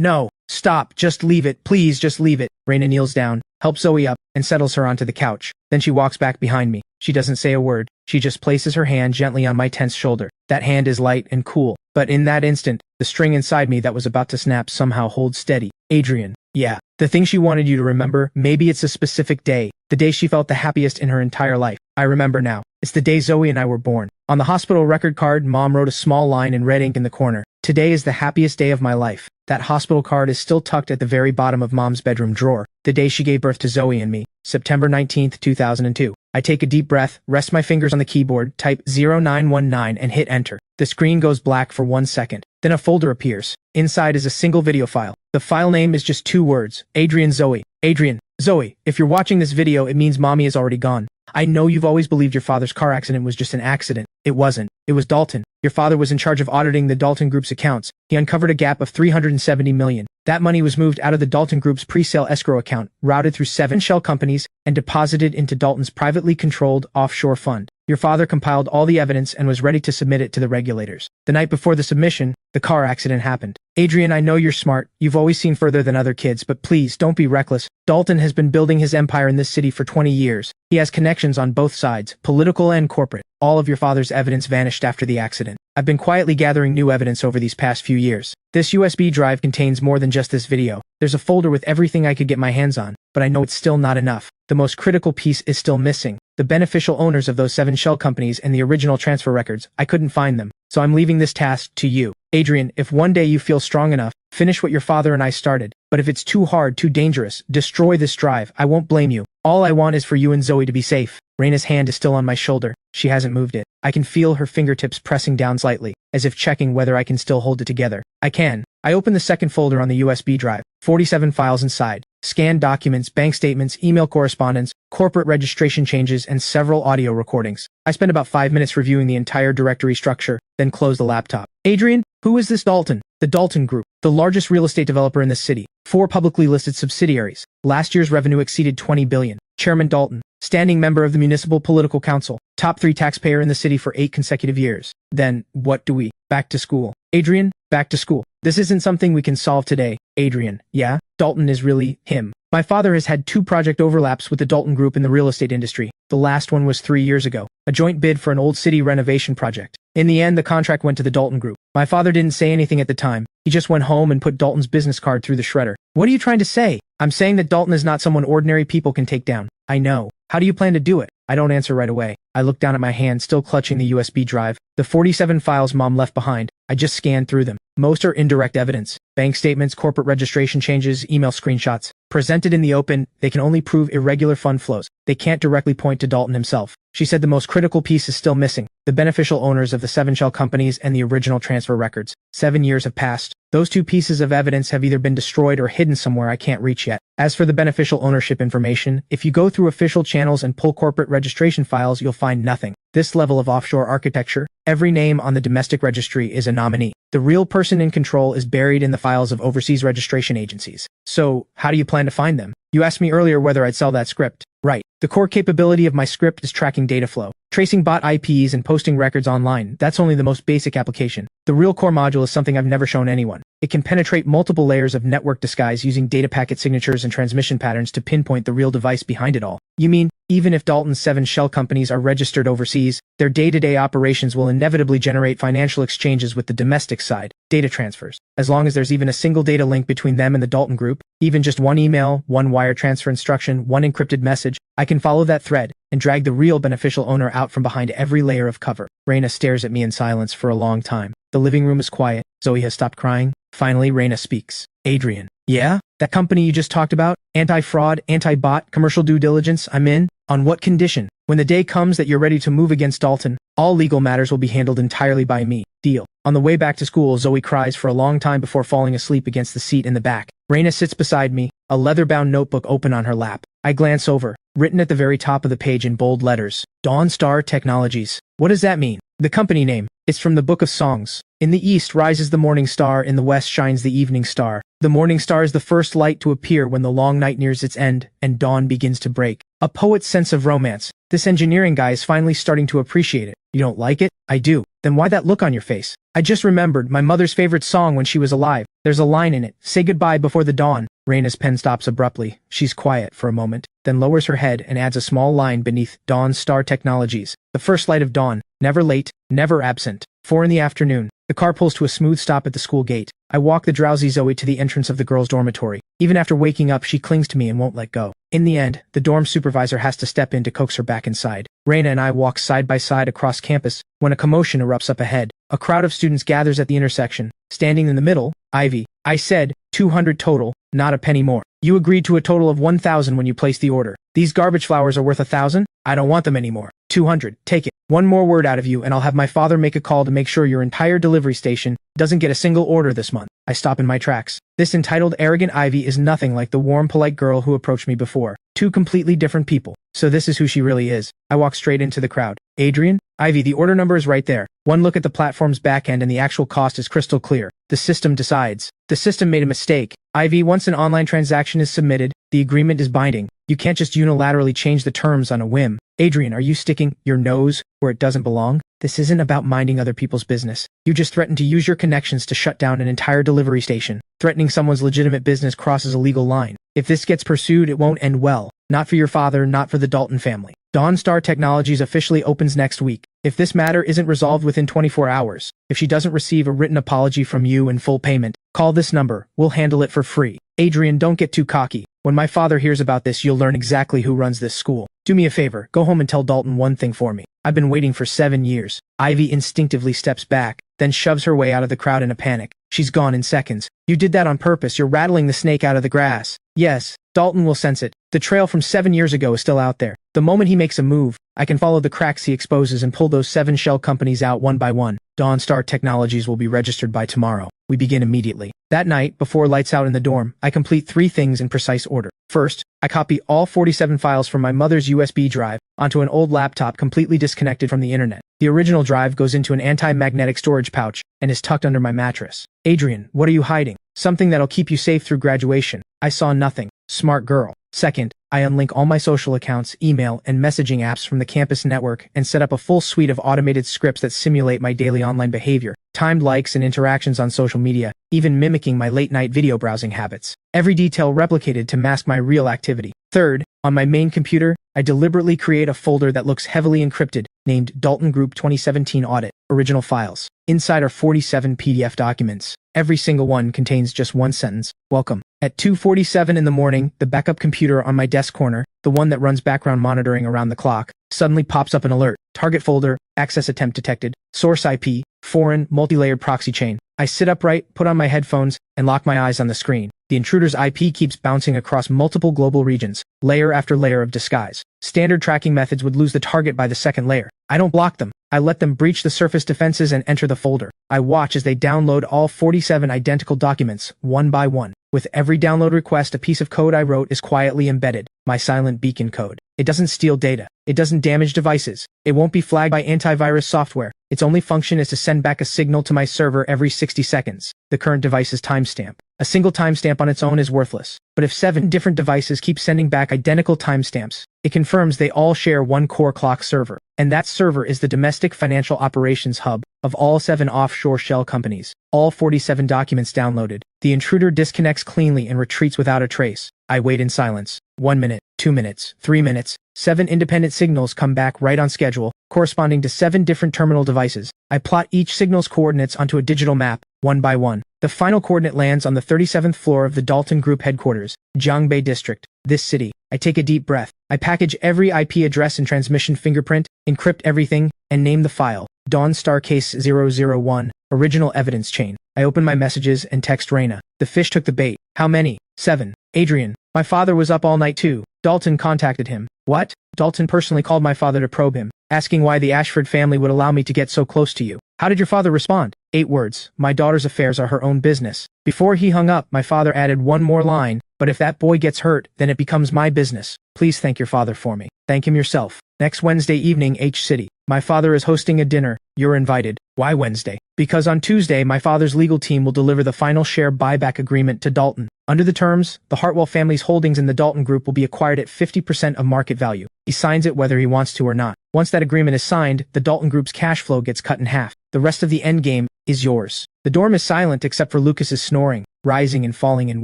no. Stop, just leave it, please just leave it. Reina kneels down, helps Zoey up, and settles her onto the couch. Then she walks back behind me. She doesn't say a word. She just places her hand gently on my tense shoulder. That hand is light and cool. But in that instant, the string inside me that was about to snap somehow holds steady. Adrian. Yeah. The thing she wanted you to remember, maybe it's a specific day. The day she felt the happiest in her entire life. I remember now. It's the day Zoey and I were born. On the hospital record card, Mom wrote a small line in red ink in the corner. Today is the happiest day of my life. That hospital card is still tucked at the very bottom of Mom's bedroom drawer. The day she gave birth to Zoey and me. September 19th, 2002. I take a deep breath, rest my fingers on the keyboard, type 0919 and hit enter. The screen goes black for 1 second. Then a folder appears. Inside is a single video file. The file name is just 2 words. Adrian Zoey. Adrian. Zoey, if you're watching this video, it means Mommy is already gone. I know you've always believed your father's car accident was just an accident. It wasn't. It was Dalton. Your father was in charge of auditing the Dalton Group's accounts. He uncovered a gap of $370 million. That money was moved out of the Dalton Group's pre-sale escrow account, routed through 7 shell companies, and deposited into Dalton's privately controlled offshore fund. Your father compiled all the evidence and was ready to submit it to the regulators. The night before the submission, the car accident happened. Adrian, I know you're smart. You've always seen further than other kids, but please, don't be reckless. Dalton has been building his empire in this city for 20 years. He has connections on both sides, political and corporate. All of your father's evidence vanished after the accident. I've been quietly gathering new evidence over these past few years. This USB drive contains more than just this video. There's a folder with everything I could get my hands on, but I know it's still not enough. The most critical piece is still missing. The beneficial owners of those 7 shell companies and the original transfer records. I couldn't find them, so I'm leaving this task to you. Adrian, if one day you feel strong enough, finish what your father and I started. But if it's too hard, too dangerous, destroy this drive. I won't blame you. All I want is for you and Zoey to be safe. Reina's hand is still on my shoulder. She hasn't moved it. I can feel her fingertips pressing down slightly, as if checking whether I can still hold it together. I can. I open the second folder on the USB drive. 47 files inside. Scanned documents, bank statements, email correspondence, corporate registration changes, and several audio recordings. I spend about 5 minutes reviewing the entire directory structure, then close the laptop. Adrian, who is this Dalton? The Dalton Group, the largest real estate developer in the city. 4 publicly listed subsidiaries. Last year's revenue exceeded $20 billion. Chairman Dalton, standing member of the Municipal Political Council, top 3 taxpayer in the city for 8 consecutive years. Then, what do we? Back to school. Adrian, back to school. This isn't something we can solve today. Adrian, yeah? Dalton is really him. My father has had 2 project overlaps with the Dalton Group in the real estate industry. The last one was 3 years ago. A joint bid for an old city renovation project. In the end, the contract went to the Dalton Group. My father didn't say anything at the time. He just went home and put Dalton's business card through the shredder. What are you trying to say? I'm saying that Dalton is not someone ordinary people can take down. I know. How do you plan to do it? I don't answer right away. I look down at my hand, still clutching the USB drive. The 47 files Mom left behind. I just scanned through them. Most are indirect evidence. Bank statements, corporate registration changes, email screenshots. Presented in the open, they can only prove irregular fund flows. They can't directly point to Dalton himself. She said the most critical piece is still missing. The beneficial owners of the 7 shell companies and the original transfer records. 7 years have passed. Those 2 pieces of evidence have either been destroyed or hidden somewhere I can't reach yet. As for the beneficial ownership information, if you go through official channels and pull corporate registration files, you'll find nothing. This level of offshore architecture, every name on the domestic registry is a nominee. The real person in control is buried in the files of overseas registration agencies. So, how do you plan to find them? You asked me earlier whether I'd sell that script. Right. The core capability of my script is tracking data flow, tracing bot IPs and posting records online. That's only the most basic application. The real core module is something I've never shown anyone. It can penetrate multiple layers of network disguise using data packet signatures and transmission patterns to pinpoint the real device behind it all. You mean, even if Dalton's 7 shell companies are registered overseas, their day-to-day operations will inevitably generate financial exchanges with the domestic side, data transfers. As long as there's even a single data link between them and the Dalton group, even just one email, one wire transfer instruction, one encrypted message, I can follow that thread and drag the real beneficial owner out from behind every layer of cover. Reina stares at me in silence for a long time. The living room is quiet. Zoey has stopped crying. Finally, Reina speaks. Adrian. Yeah? That company you just talked about? Anti-fraud, anti-bot, commercial due diligence, I'm in? On what condition? When the day comes that you're ready to move against Dalton, all legal matters will be handled entirely by me. Deal. On the way back to school, Zoey cries for a long time before falling asleep against the seat in the back. Reina sits beside me, a leather-bound notebook open on her lap. I glance over. Written at the very top of the page in bold letters. Dawnstar Technologies. What does that mean? The company name. It's from the Book of Songs. In the east rises the morning star, in the west shines the evening star. The morning star is the first light to appear when the long night nears its end, and dawn begins to break. A poet's sense of romance. This engineering guy is finally starting to appreciate it. You don't like it? I do. Then why that look on your face? I just remembered my mother's favorite song when she was alive. There's a line in it. Say goodbye before the dawn. Reina's pen stops abruptly. She's quiet for a moment, then lowers her head and adds a small line beneath Dawnstar Technologies. The first light of dawn. Never late, never absent. 4 in the afternoon. The car pulls to a smooth stop at the school gate. I walk the drowsy Zoey to the entrance of the girls' dormitory. Even after waking up, she clings to me and won't let go. In the end, the dorm supervisor has to step in to coax her back inside. Reina and I walk side by side across campus when a commotion erupts up ahead. A crowd of students gathers at the intersection. Standing in the middle, Ivy. I said, 200 total, not a penny more. You agreed to a total of 1,000 when you placed the order. These garbage flowers are worth 1,000? I don't want them anymore. 200, take it. One more word out of you and I'll have my father make a call to make sure your entire delivery station doesn't get a single order this month. I stop in my tracks. This entitled, arrogant Ivy is nothing like the warm, polite girl who approached me before. 2 completely different people. So this is who she really is. I walk straight into the crowd. Adrian? Ivy, the order number is right there. One look at the platform's backend and the actual cost is crystal clear. The system decides. The system made a mistake. Ivy, once an online transaction is submitted, the agreement is binding. You can't just unilaterally change the terms on a whim. Adrian, are you sticking your nose where it doesn't belong? This isn't about minding other people's business. You just threatened to use your connections to shut down an entire delivery station. Threatening someone's legitimate business crosses a legal line. If this gets pursued, it won't end well. Not for your father, not for the Dalton family. Dawnstar Technologies officially opens next week. If this matter isn't resolved within 24 hours, if she doesn't receive a written apology from you in full payment, call this number. We'll handle it for free. Adrian, don't get too cocky. When my father hears about this, you'll learn exactly who runs this school. Do me a favor, go home and tell Dalton one thing for me. I've been waiting for 7 years. Ivy instinctively steps back, then shoves her way out of the crowd in a panic. She's gone in seconds. You did that on purpose. You're rattling the snake out of the grass. Yes, Dalton will sense it. The trail from 7 years ago is still out there. The moment he makes a move, I can follow the cracks he exposes and pull those 7 shell companies out one by one. Dawnstar Technologies will be registered by tomorrow. We begin immediately. That night, before lights out in the dorm, I complete 3 things in precise order. First, I copy all 47 files from my mother's USB drive onto an old laptop completely disconnected from the internet. The original drive goes into an anti-magnetic storage pouch and is tucked under my mattress. Adrian, what are you hiding? Something that'll keep you safe through graduation. I saw nothing. Smart girl. Second, I unlink all my social accounts, email, and messaging apps from the campus network and set up a full suite of automated scripts that simulate my daily online behavior, timed likes and interactions on social media, even mimicking my late-night video browsing habits. Every detail replicated to mask my real activity. Third, on my main computer, I deliberately create a folder that looks heavily encrypted, named Dalton Group 2017 Audit, Original Files. Inside are 47 PDF documents. Every single one contains just one sentence. Welcome. At 2:47 in the morning, the backup computer on my desk corner, the one that runs background monitoring around the clock, suddenly pops up an alert. Target folder, access attempt detected, source IP, foreign, multi-layered proxy chain. I sit upright, put on my headphones, and lock my eyes on the screen. The intruder's IP keeps bouncing across multiple global regions, layer after layer of disguise. Standard tracking methods would lose the target by the second layer. I don't block them. I let them breach the surface defenses and enter the folder. I watch as they download all 47 identical documents, one by one. With every download request, a piece of code I wrote is quietly embedded, my silent beacon code. It doesn't steal data. It doesn't damage devices. It won't be flagged by antivirus software. Its only function is to send back a signal to my server every 60 seconds. The current device's timestamp. A single timestamp on its own is worthless. But if 7 different devices keep sending back identical timestamps, it confirms they all share one core clock server. And that server is the domestic financial operations hub of all 7 offshore shell companies. All 47 documents downloaded. The intruder disconnects cleanly and retreats without a trace. I wait in silence. 1 minute, 2 minutes, 3 minutes. 7 independent signals come back right on schedule, corresponding to 7 different terminal devices. I plot each signal's coordinates onto a digital map, one by one. The final coordinate lands on the 37th floor of the Dalton Group headquarters, Jiangbei District, this city. I take a deep breath. I package every IP address and transmission fingerprint, encrypt everything, and name the file, Dawnstar Case 001, Original Evidence Chain. I open my messages and text Reina. The fish took the bait. How many? 7. Adrian. My father was up all night too. Dalton contacted him. What? Dalton personally called my father to probe him, asking why the Ashford family would allow me to get so close to you. How did your father respond? 8 words. My daughter's affairs are her own business. Before he hung up, my father added one more line. But if that boy gets hurt, then it becomes my business. Please thank your father for me. Thank him yourself. Next Wednesday evening, H City. My father is hosting a dinner. You're invited. Why Wednesday? Because on Tuesday, my father's legal team will deliver the final share buyback agreement to Dalton. Under the terms, the Hartwell family's holdings in the Dalton Group will be acquired at 50% of market value. He signs it whether he wants to or not. Once that agreement is signed, the Dalton Group's cash flow gets cut in half. The rest of the endgame is yours. The dorm is silent except for Lucas's snoring, rising and falling in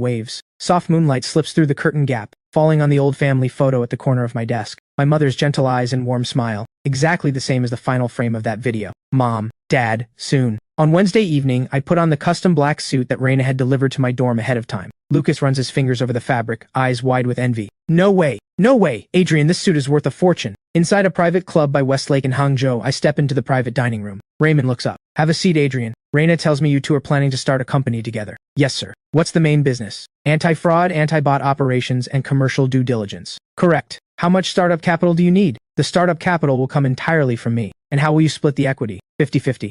waves. Soft moonlight slips through the curtain gap, falling on the old family photo at the corner of my desk. My mother's gentle eyes and warm smile, exactly the same as the final frame of that video. Mom, Dad, soon. On Wednesday evening, I put on the custom black suit that Reina had delivered to my dorm ahead of time. Lucas runs his fingers over the fabric, eyes wide with envy. No way! No way! Adrian, this suit is worth a fortune. Inside a private club by Westlake in Hangzhou, I step into the private dining room. Raymond looks up. Have a seat, Adrian. Reina tells me you two are planning to start a company together. Yes, sir. What's the main business? Anti-fraud, anti-bot operations, and commercial due diligence. Correct. How much startup capital do you need? The startup capital will come entirely from me. And how will you split the equity? 50-50.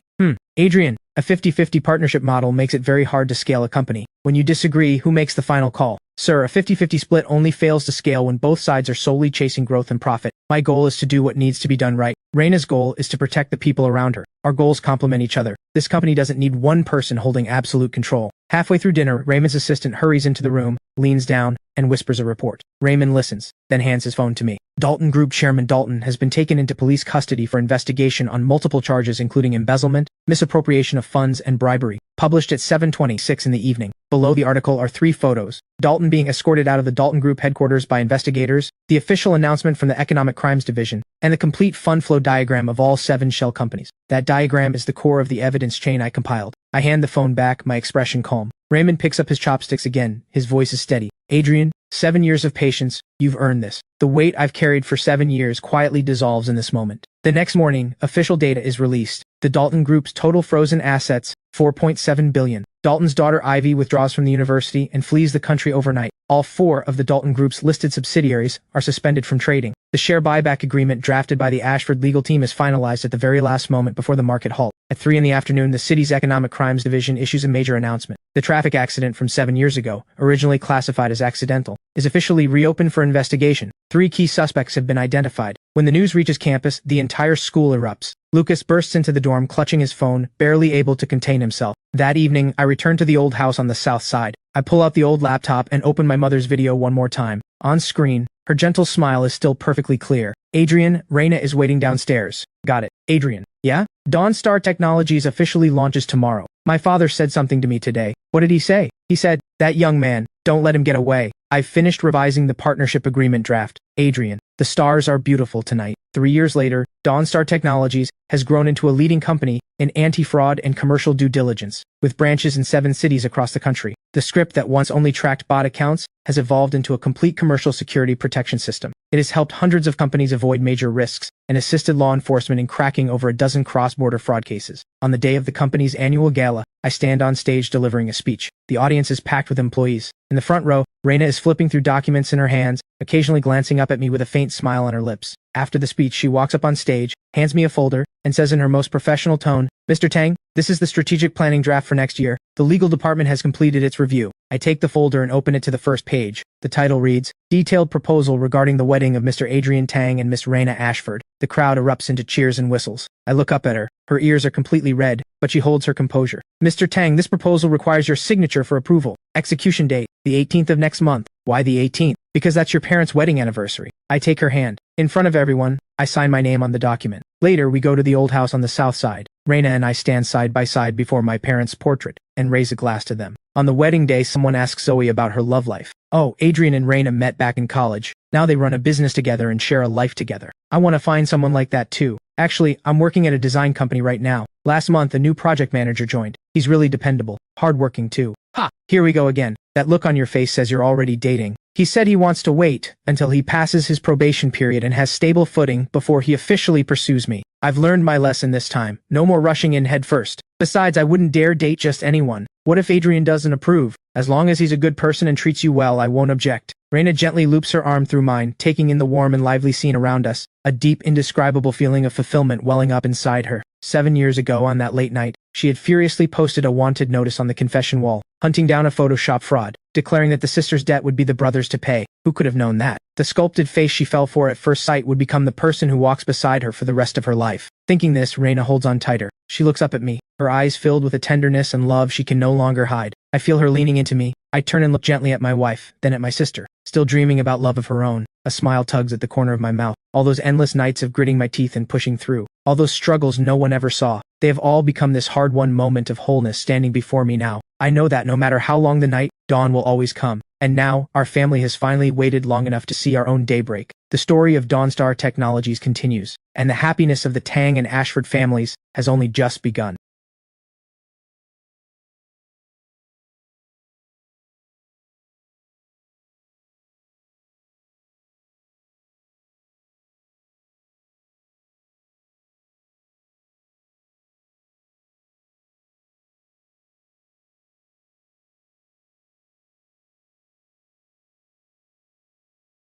Adrian, a 50-50 partnership model makes it very hard to scale a company. When you disagree, who makes the final call? Sir, a 50-50 split only fails to scale when both sides are solely chasing growth and profit. My goal is to do what needs to be done right. Reina's goal is to protect the people around her. Our goals complement each other. This company doesn't need one person holding absolute control. Halfway through dinner, Raymond's assistant hurries into the room, leans down, and whispers a report. Raymond listens, then hands his phone to me. Dalton Group Chairman Dalton has been taken into police custody for investigation on multiple charges including embezzlement, misappropriation of funds, and bribery. Published at 7:26 in the evening. Below the article are 3 photos. Dalton being escorted out of the Dalton Group headquarters by investigators, the official announcement from the Economic Crimes Division, and the complete fund flow diagram of all 7 shell companies. That diagram is the core of the evidence chain I compiled. I hand the phone back, my expression calm. Raymond picks up his chopsticks again. His voice is steady. Adrian, 7 years of patience. You've earned this. The weight I've carried for 7 years quietly dissolves in this moment. The next morning, official data is released. The Dalton Group's total frozen assets, $4.7 billion. Dalton's daughter Ivy withdraws from the university and flees the country overnight. All 4 of the Dalton Group's listed subsidiaries are suspended from trading. The share buyback agreement drafted by the Ashford legal team is finalized at the very last moment before the market halt. At 3 in the afternoon, the city's Economic Crimes Division issues a major announcement. The traffic accident from 7 years ago, originally classified as accidental, is officially reopened for investigation. 3 key suspects have been identified. When the news reaches campus, the entire school erupts. Lucas bursts into the dorm clutching his phone, barely able to contain himself. That evening, I return to the old house on the south side. I pull out the old laptop and open my mother's video one more time. On screen, her gentle smile is still perfectly clear. Adrian, Reina is waiting downstairs. Got it. Adrian. Yeah? Dawnstar Technologies officially launches tomorrow. My father said something to me today. What did he say? He said, that young man, don't let him get away. I've finished revising the partnership agreement draft. Adrian, the stars are beautiful tonight. 3 years later, Dawnstar Technologies has grown into a leading company in anti-fraud and commercial due diligence, with branches in 7 cities across the country. The script that once only tracked bot accounts has evolved into a complete commercial security protection system. It has helped hundreds of companies avoid major risks and assisted law enforcement in cracking over a dozen cross-border fraud cases. On the day of the company's annual gala, I stand on stage delivering a speech. The audience is packed with employees. In the front row, Reina is flipping through documents in her hands, occasionally glancing up at me with a faint smile on her lips. After the speech, she walks up on stage, hands me a folder, and says in her most professional tone, "Mr. Tang, this is the strategic planning draft for next year. The legal department has completed its review." I take the folder and open it to the first page. The title reads, "Detailed Proposal Regarding the Wedding of Mr. Adrian Tang and Miss Reina Ashford." The crowd erupts into cheers and whistles. I look up at her. Her ears are completely red, but she holds her composure. "Mr. Tang, this proposal requires your signature for approval. Execution date, the 18th of next month." "Why the 18th? "Because that's your parents' wedding anniversary." I take her hand. In front of everyone, I sign my name on the document. Later, we go to the old house on the south side. Reina and I stand side by side before my parents' portrait and raise a glass to them. On the wedding day, someone asks Zoey about her love life. "Oh, Adrian and Reina met back in college. Now they run a business together and share a life together. I want to find someone like that too. Actually, I'm working at a design company right now. Last month, a new project manager joined. He's really dependable, hardworking too." Ha! Here we go again. That look on your face says you're already dating. "He said he wants to wait until he passes his probation period and has stable footing before he officially pursues me. I've learned my lesson this time. No more rushing in head first. Besides, I wouldn't dare date just anyone. What if Adrian doesn't approve? As long as he's a good person and treats you well, I won't object." Reina gently loops her arm through mine, taking in the warm and lively scene around us, a deep, indescribable feeling of fulfillment welling up inside her. 7 years ago, on that late night, she had furiously posted a wanted notice on the confession wall, hunting down a Photoshop fraud, declaring that the sister's debt would be the brother's to pay. Who could have known that? The sculpted face she fell for at first sight would become the person who walks beside her for the rest of her life. Thinking this, Reina holds on tighter. She looks up at me, her eyes filled with a tenderness and love she can no longer hide. I feel her leaning into me. I turn and look gently at my wife, then at my sister. Still dreaming about love of her own, a smile tugs at the corner of my mouth. All those endless nights of gritting my teeth and pushing through, all those struggles no one ever saw, they have all become this hard-won moment of wholeness standing before me now. I know that no matter how long the night, dawn will always come. And now, our family has finally waited long enough to see our own daybreak. The story of Dawnstar Technologies continues, and the happiness of the Tang and Ashford families has only just begun.